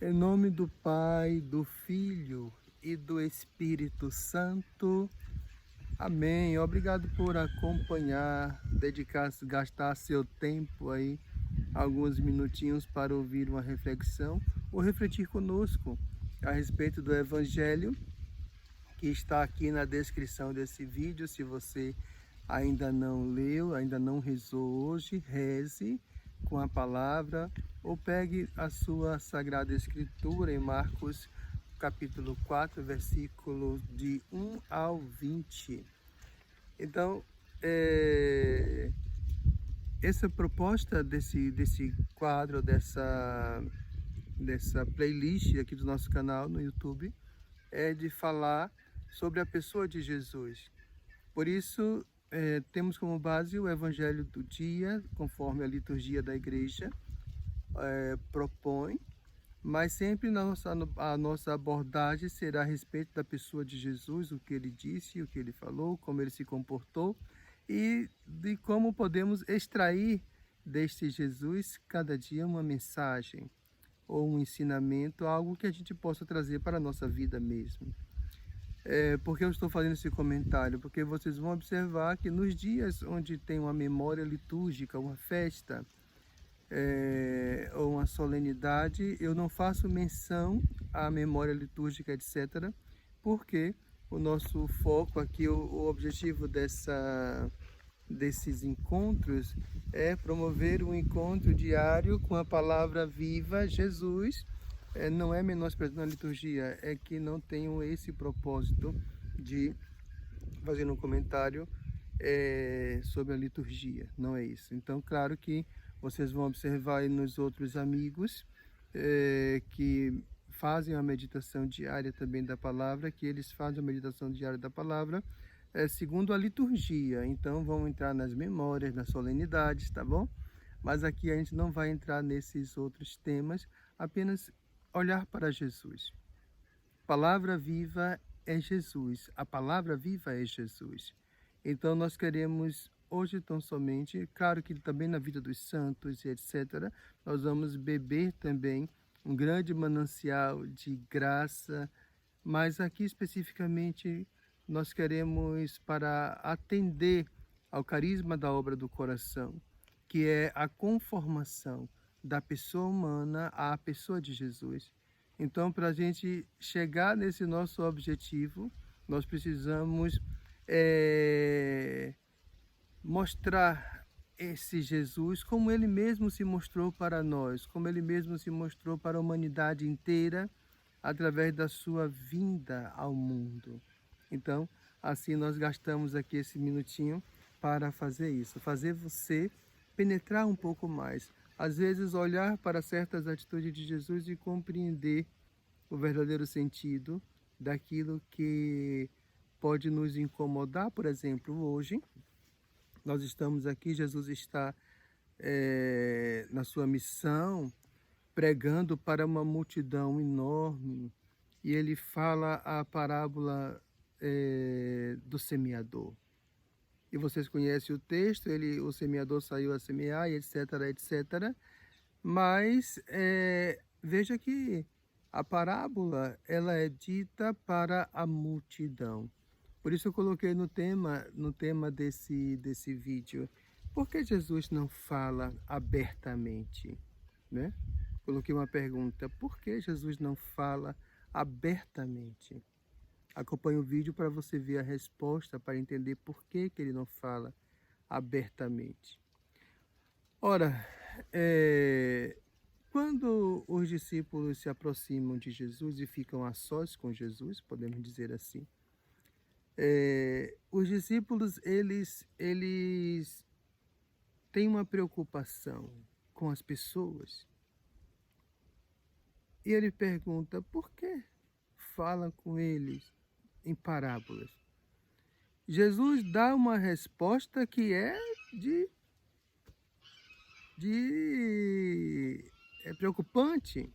Em nome do Pai, do Filho e do Espírito Santo. Amém. Obrigado por acompanhar, gastar seu tempo aí, alguns minutinhos para ouvir uma reflexão ou refletir conosco a respeito do Evangelho que está aqui na descrição desse vídeo. Se você ainda não leu, ainda não rezou hoje, reze com a palavra ou pegue a sua Sagrada Escritura em Marcos capítulo 4, versículos de 1 ao 20. Então, essa proposta desse quadro, dessa playlist aqui do nosso canal no YouTube, é de falar sobre a pessoa de Jesus. Por isso, temos como base o Evangelho do dia, conforme a liturgia da igreja propõe, mas sempre a nossa abordagem será a respeito da pessoa de Jesus, o que ele disse, o que ele falou, como ele se comportou e de como podemos extrair deste Jesus cada dia uma mensagem ou um ensinamento, algo que a gente possa trazer para a nossa vida mesmo. Por que eu estou fazendo esse comentário? Porque vocês vão observar que nos dias onde tem uma memória litúrgica, uma festa, ou uma solenidade, eu não faço menção à memória litúrgica, etc., porque o nosso foco aqui, o objetivo desses encontros é promover um encontro diário com a palavra viva, Jesus. Não é menosprezando a liturgia, é que não tenho esse propósito de fazer um comentário sobre a liturgia, não é isso. Então, claro que vocês vão observar aí nos outros amigos que fazem a meditação diária também da palavra, que eles fazem a meditação diária da palavra segundo a liturgia. Então, vão entrar nas memórias, nas solenidades, tá bom? Mas aqui a gente não vai entrar nesses outros temas, apenas olhar para Jesus. Palavra viva é Jesus, a palavra viva é Jesus. Então nós queremos hoje tão somente, claro que também na vida dos santos e etc., nós vamos beber também um grande manancial de graça, mas aqui especificamente nós queremos para atender ao carisma da obra do coração, que é a conformação da pessoa humana à pessoa de Jesus. Então, para a gente chegar nesse nosso objetivo, nós precisamos mostrar esse Jesus como ele mesmo se mostrou para nós, como ele mesmo se mostrou para a humanidade inteira, através da sua vinda ao mundo. Então, assim nós gastamos aqui esse minutinho para fazer isso, fazer você penetrar um pouco mais. Às vezes olhar para certas atitudes de Jesus e compreender o verdadeiro sentido daquilo que pode nos incomodar. Por exemplo, hoje nós estamos aqui, Jesus está na sua missão, pregando para uma multidão enorme, e ele fala a parábola do semeador. E vocês conhecem o texto, o semeador saiu a semear, e etc, etc. Mas veja que a parábola ela é dita para a multidão. Por isso eu coloquei no tema desse vídeo. Por que Jesus não fala abertamente? Né? Coloquei uma pergunta. Por que Jesus não fala abertamente? Acompanhe o vídeo para você ver a resposta, para entender por que ele não fala abertamente. Ora, quando os discípulos se aproximam de Jesus e ficam a sós com Jesus, podemos dizer assim, os discípulos, eles têm uma preocupação com as pessoas. E ele pergunta, por que falam com eles em parábolas? Jesus dá uma resposta que é preocupante.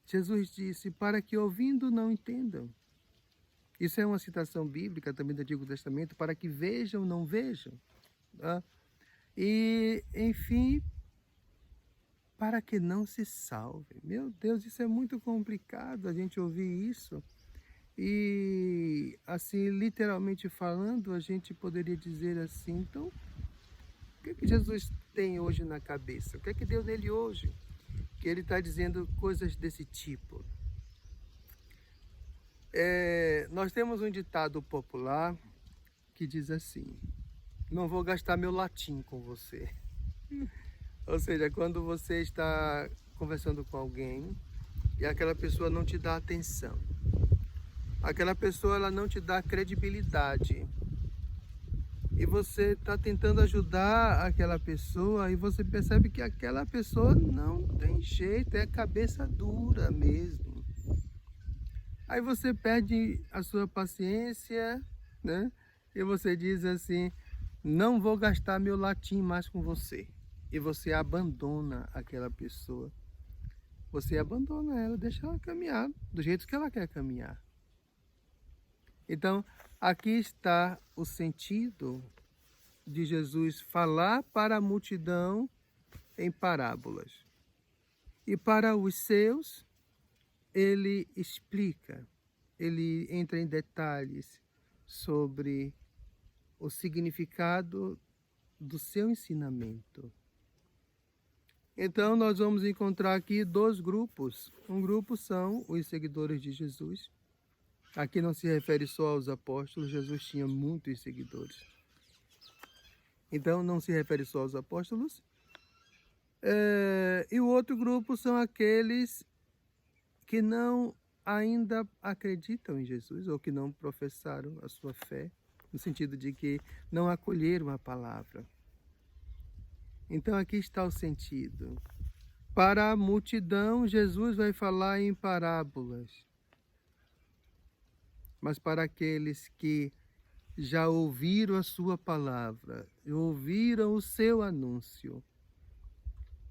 Jesus disse, para que ouvindo não entendam. Isso é uma citação bíblica também do Antigo Testamento, para que vejam, não vejam. Tá? E, enfim, para que não se salve. Meu Deus, isso é muito complicado a gente ouvir isso. E, assim, literalmente falando, a gente poderia dizer assim, então, o que Jesus tem hoje na cabeça? O que é que deu nele hoje? Que ele está dizendo coisas desse tipo. Nós temos um ditado popular que diz assim: não vou gastar meu latim com você. Ou seja, quando você está conversando com alguém e aquela pessoa não te dá atenção, aquela pessoa ela não te dá credibilidade, e você está tentando ajudar aquela pessoa e você percebe que aquela pessoa não tem jeito, é cabeça dura mesmo. Aí você perde a sua paciência, né? E você diz assim: não vou gastar meu latim mais com você. E você abandona aquela pessoa. Você abandona ela, deixa ela caminhar do jeito que ela quer caminhar. Então, aqui está o sentido de Jesus falar para a multidão em parábolas. E para os seus, ele explica, ele entra em detalhes sobre o significado do seu ensinamento. Então, nós vamos encontrar aqui dois grupos. Um grupo são os seguidores de Jesus. Aqui não se refere só aos apóstolos, Jesus tinha muitos seguidores. Então, não se refere só aos apóstolos. E o outro grupo são aqueles que não ainda acreditam em Jesus, ou que não professaram a sua fé, no sentido de que não acolheram a palavra. Então aqui está o sentido. Para a multidão, Jesus vai falar em parábolas. Mas para aqueles que já ouviram a sua palavra, ouviram o seu anúncio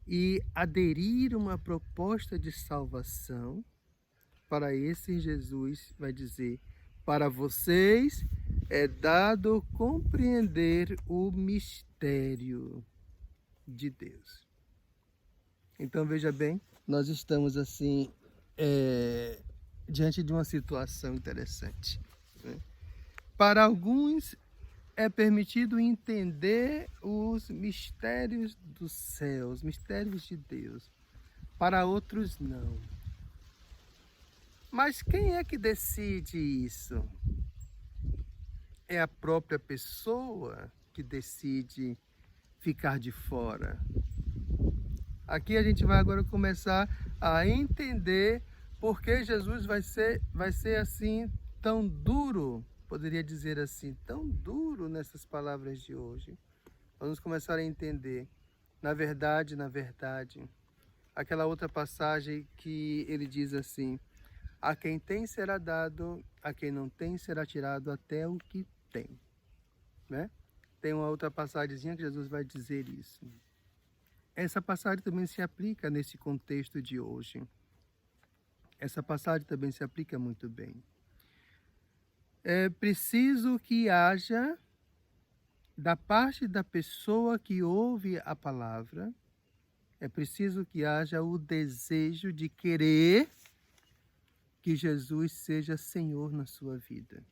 e aderiram à proposta de salvação, para esse Jesus vai dizer: para vocês é dado compreender o mistério de Deus. Então veja bem, nós estamos assim diante de uma situação interessante, né? Para alguns é permitido entender os mistérios dos céus, mistérios de Deus. Para outros não. Mas quem é que decide isso? É a própria pessoa que decide ficar de fora. Aqui a gente vai agora começar a entender por que Jesus vai ser assim tão duro, poderia dizer assim, tão duro nessas palavras de hoje. Vamos começar a entender. Na verdade, aquela outra passagem que ele diz assim: a quem tem será dado, a quem não tem será tirado até o que tem, né? Tem uma outra passagemzinha que Jesus vai dizer isso. Essa passagem também se aplica nesse contexto de hoje. Essa passagem também se aplica muito bem. É preciso que haja, da parte da pessoa que ouve a palavra, é preciso que haja o desejo de querer que Jesus seja Senhor na sua vida.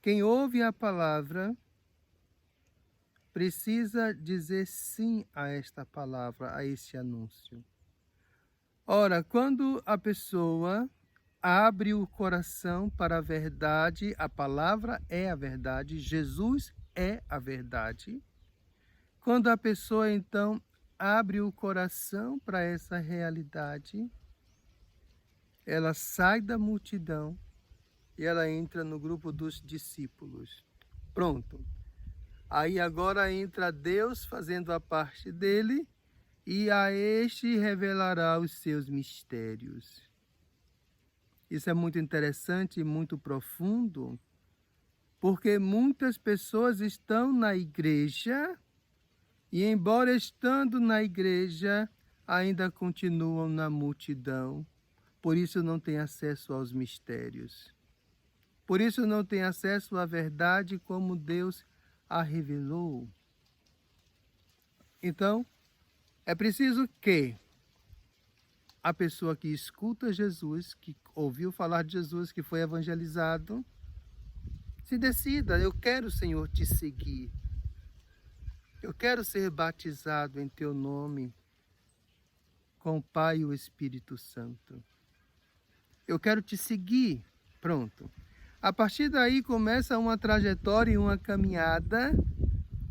Quem ouve a palavra precisa dizer sim a esta palavra, a este anúncio. Ora, quando a pessoa abre o coração para a verdade, a palavra é a verdade, Jesus é a verdade. Quando a pessoa, então, abre o coração para essa realidade, ela sai da multidão e ela entra no grupo dos discípulos. Pronto. Aí agora entra Deus fazendo a parte dele e a este revelará os seus mistérios. Isso é muito interessante e muito profundo, porque muitas pessoas estão na igreja e, embora estando na igreja, ainda continuam na multidão. Por isso não têm acesso aos mistérios. Por isso não têm acesso à verdade como Deus a revelou. Então, É preciso que a pessoa que escuta Jesus, que ouviu falar de Jesus, que foi evangelizado, se decida: eu quero, Senhor, te seguir. Eu quero ser batizado em teu nome com o Pai e o Espírito Santo. Eu quero te seguir. Pronto. A partir daí começa uma trajetória e uma caminhada,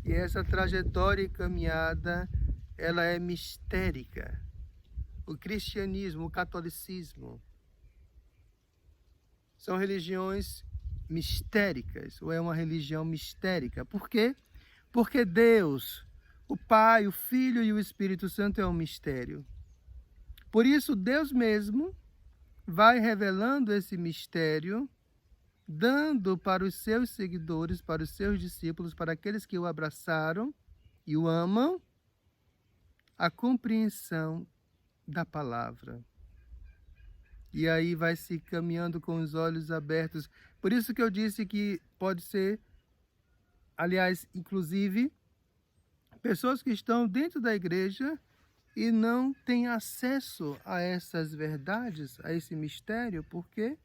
e essa trajetória e caminhada, ela é mistérica. O cristianismo, o catolicismo, são religiões mistéricas, ou é uma religião mistérica. Por quê? Porque Deus, o Pai, o Filho e o Espírito Santo é um mistério. Por isso, Deus mesmo vai revelando esse mistério, dando para os seus seguidores, para os seus discípulos, para aqueles que o abraçaram e o amam, a compreensão da palavra. E aí vai se caminhando com os olhos abertos. Por isso que eu disse que pode ser, aliás, inclusive, pessoas que estão dentro da igreja e não têm acesso a essas verdades, a esse mistério. Por quê?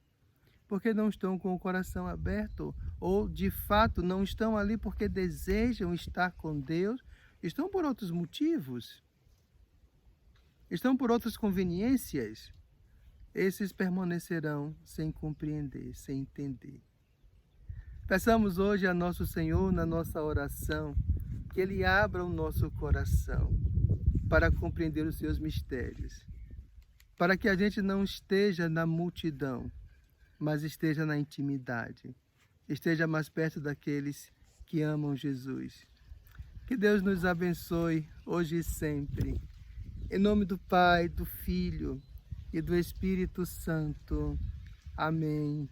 Porque não estão com o coração aberto, ou de fato não estão ali porque desejam estar com Deus, estão por outros motivos, estão por outras conveniências. Esses permanecerão sem compreender, sem entender. Peçamos hoje a nosso Senhor, na nossa oração, que Ele abra o nosso coração para compreender os seus mistérios, para que a gente não esteja na multidão, mas esteja na intimidade, esteja mais perto daqueles que amam Jesus. Que Deus nos abençoe hoje e sempre. Em nome do Pai, do Filho e do Espírito Santo. Amém.